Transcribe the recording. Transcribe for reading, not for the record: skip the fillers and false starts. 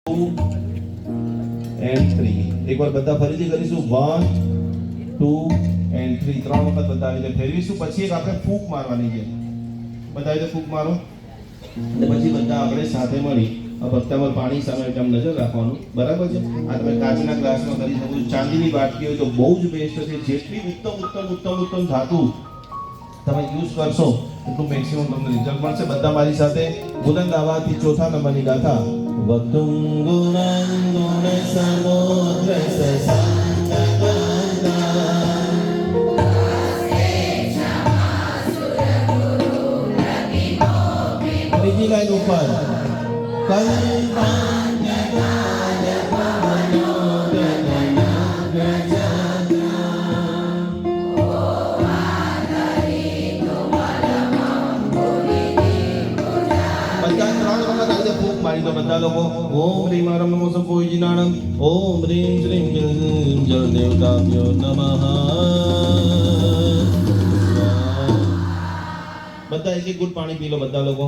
and 3. એક વાર બધા ફરીથી કરીશું 1 2 and 3 ત્રણ વખત બધા આવી રીતે ફેરવીશું. પછી એક આપણે ફૂંક મારવાની છે. બધા રીતે ફૂંક મારો અને પછી બધા આપણે સાથે મળી ભક્તામાં પાણી સામે એકદમ નજર રાખવાનું. બરાબર છે? આ તમે કાચના ગ્લાસમાં કરી શકો છો. ચાંદીની બાટકી હોય તો બહુ જ બેસ્ટ છે. જેટલી ઉત્તમ ધાતુ તમે યુઝ કરશો એટલું મેક્સિમમ તમને રિઝલ્ટ મળશે. બધા મારી સાથે બુલંદ આવાજથી ચોથા નંબરની ગાથા વક્તુમ ગુણં ગુણ સમુદ્ર બીજી લાઈન ઉપર મારી તો બધા લોકો ઓમ હ્રીમ હરમ નમો સંભોજીનાણમ ઓમ હ્રીમ શ્રીમ જલ દેવતાભ્યો નમઃ. બધા એક એક ગુટ પાણી પી લો બધા લોકો.